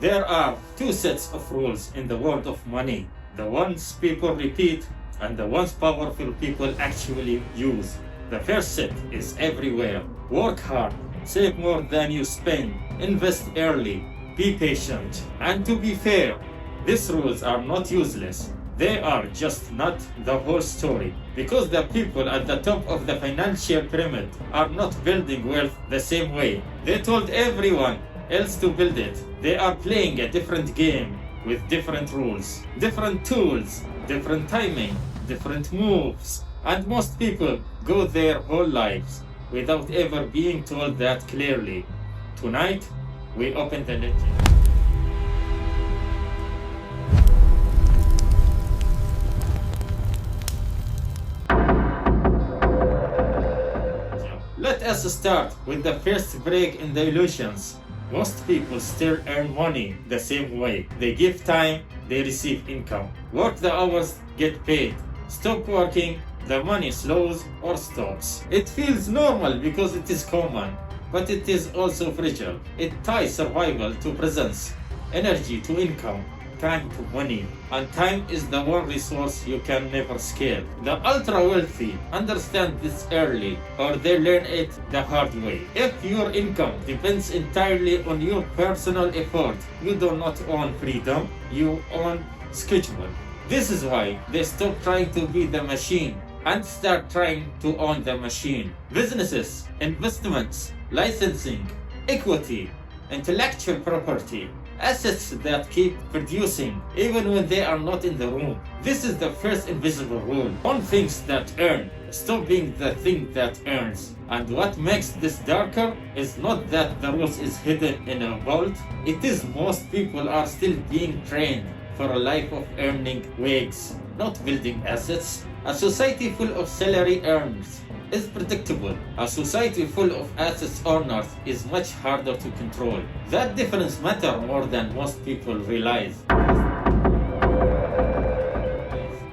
There are two sets of rules in the world of money, the ones people repeat and the ones powerful people actually use. The first set is everywhere. Work hard, save more than you spend, invest early, be patient. And to be fair, these rules are not useless. They are just not the whole story, because the people at the top of the financial pyramid are not building wealth the same way. They told everyone else to build it. They are playing a different game with different rules, different tools, different timing, different moves. And most people go their whole lives without ever being told that clearly. Tonight, we open the legend. Let us start with the first break in the illusions. Most people still earn money the same way. They give time, they receive income. Work the hours, get paid. Stop working, the money slows or stops. It feels normal because it is common, but it is also fragile. It ties survival to presence, energy to income, time to money, and time is the one resource you can never scale. The ultra wealthy understand this early, or they learn it the hard way. If your income depends entirely on your personal effort, you do not own freedom, you own schedule. This is why they stop trying to be the machine and start trying to own the machine. Businesses, investments, licensing, equity, intellectual property, assets that keep producing even when they are not in the room. This is the first invisible rule. Own things that earn. Stop being the thing that earns. And what makes this darker is not that the rules is hidden in a vault. It is most people are still being trained for a life of earning wages, not building assets. A society full of salary earners is predictable. A society full of assets owners is much harder to control. That difference matters more than most people realize.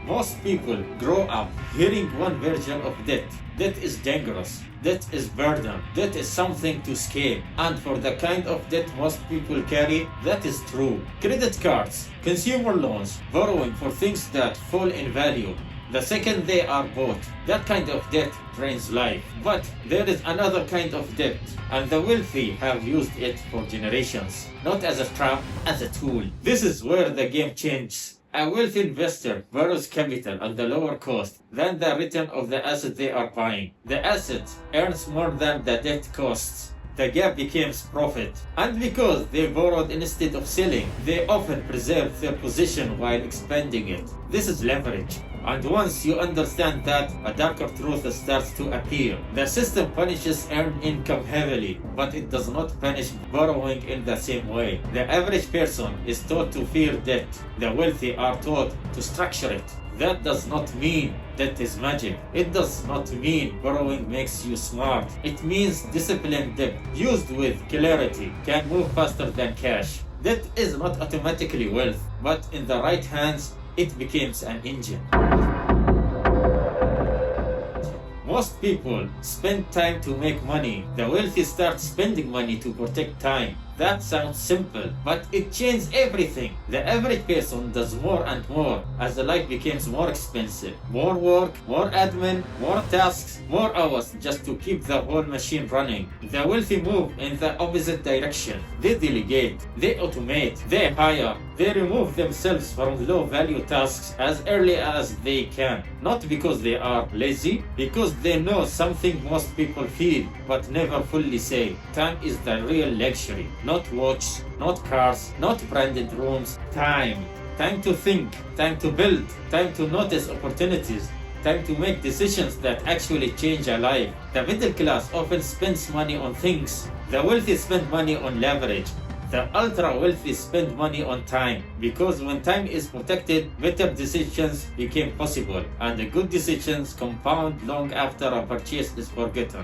Most people grow up hearing one version of debt. Debt is dangerous. Debt is burden. Debt is something to escape. And for the kind of debt most people carry, that is true. Credit cards, consumer loans, borrowing for things that fall in value. The second they are bought, that kind of debt drains life. But there is another kind of debt, and the wealthy have used it for generations, not as a trap, as a tool. This is where the game changes. A wealthy investor borrows capital at the lower cost than the return of the asset they are buying. The asset earns more than the debt costs. The gap becomes profit. And because they borrowed instead of selling, they often preserve their position while expanding it. This is leverage. And once you understand that, a darker truth starts to appear. The system punishes earned income heavily, but it does not punish borrowing in the same way. The average person is taught to fear debt. The wealthy are taught to structure it. That does not mean debt is magic. It does not mean borrowing makes you smart. It means disciplined debt, used with clarity, can move faster than cash. Debt is not automatically wealth, but in the right hands, it becomes an engine. Most people spend time to make money. The wealthy start spending money to protect time. That sounds simple, but it changes everything. The average person does more and more as the life becomes more expensive. More work, more admin, more tasks, more hours just to keep the whole machine running. The wealthy move in the opposite direction. They delegate, they automate, they hire, they remove themselves from low-value tasks as early as they can. Not because they are lazy, because they know something most people feel but never fully say. Time is the real luxury. Not watch, not cars, not branded rooms. Time. Time to think, time to build, time to notice opportunities, time to make decisions that actually change a life. The middle class often spends money on things. The wealthy spend money on leverage. The ultra wealthy spend money on time, because when time is protected, better decisions become possible, and the good decisions compound long after a purchase is forgotten.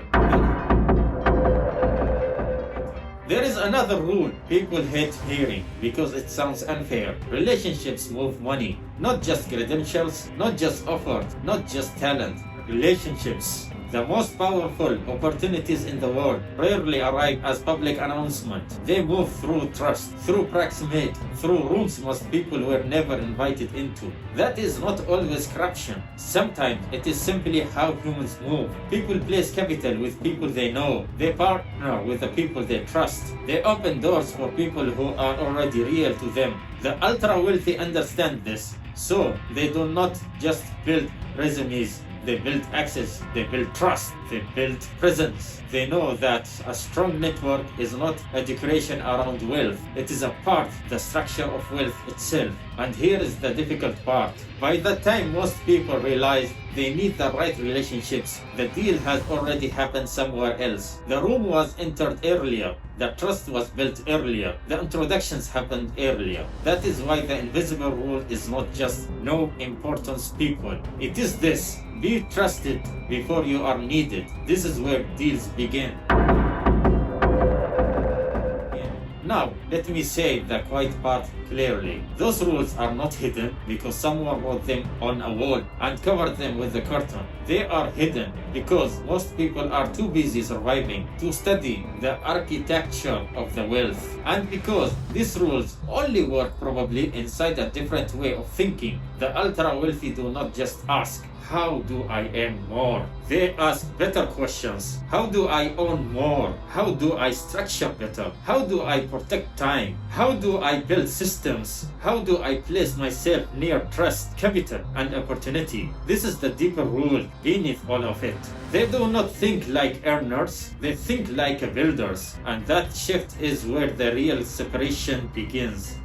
There is another rule people hate hearing because it sounds unfair. Relationships move money, not just credentials, not just effort, not just talent. Relationships. The most powerful opportunities in the world rarely arrive as public announcement. They move through trust, through proximity, through rooms most people were never invited into. That is not always corruption. Sometimes it is simply how humans move. People place capital with people they know. They partner with the people they trust. They open doors for people who are already real to them. The ultra-wealthy understand this, so they do not just build resumes. They build access, they build trust, they build presence. They know that a strong network is not a decoration around wealth. It is a part, the structure of wealth itself. And here is the difficult part. By the time most people realize they need the right relationships, the deal has already happened somewhere else. The room was entered earlier. The trust was built earlier. The introductions happened earlier. That is why the invisible rule is not just no importance people. It is this: be trusted before you are needed. This is where deals begin. Now, let me say the quiet part clearly. Those rules are not hidden because someone wrote them on a wall and covered them with a curtain. They are hidden because most people are too busy surviving to study the architecture of the wealth. And because these rules only work probably inside a different way of thinking. The ultra-wealthy do not just ask, how do I earn more? They ask better questions. How do I own more? How do I structure better? How do I protect time? How do I build systems? How do I place myself near trust, capital, and opportunity? This is the deeper rule beneath all of it. They do not think like earners, they think like builders. And that shift is where the real separation begins.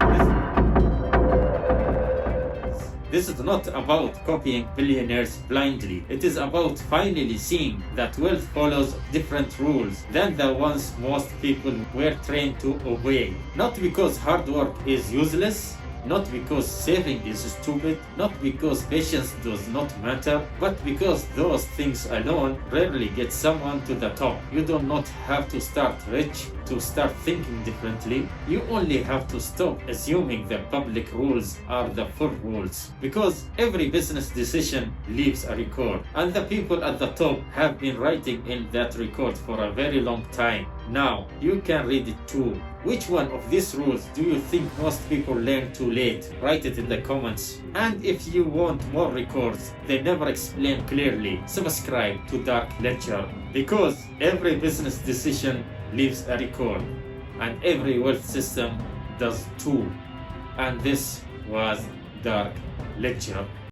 This is not about copying billionaires blindly. It is about finally seeing that wealth follows different rules than the ones most people were trained to obey. Not because hard work is useless, not because saving is stupid, not because patience does not matter, but because those things alone rarely get someone to the top. You do not have to start rich to start thinking differently. You only have to stop assuming the public rules are the full rules. Because every business decision leaves a record, and the people at the top have been writing in that record for a very long time. Now, you can read it too. Which one of these rules do you think most people learn too late? Write it in the comments. And if you want more records they never explain clearly, subscribe to Dark Ledger. Because every business decision leaves a record, and every wealth system does too. And this was Dark Ledger.